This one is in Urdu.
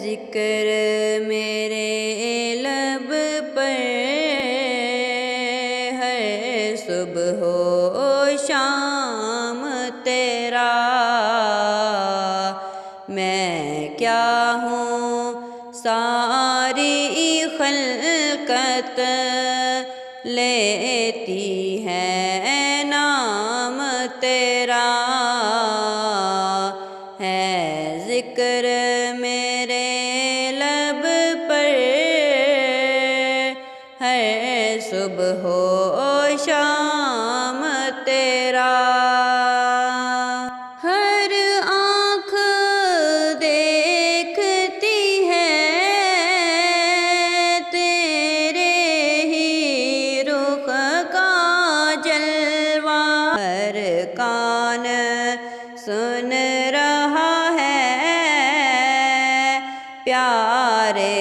ذکر میرے لب پر ہے صبح و شام تیرا، میں کیا ہوں ساری خلقت لیتی ہے نام تیرا، ہے ذکر میرے لب پر ہے صبح و شام تیرا، ہر آنکھ دیکھتی ہے تیرے ہی رخ کا جلوہ، ہر کان سن رہا ہے پیارے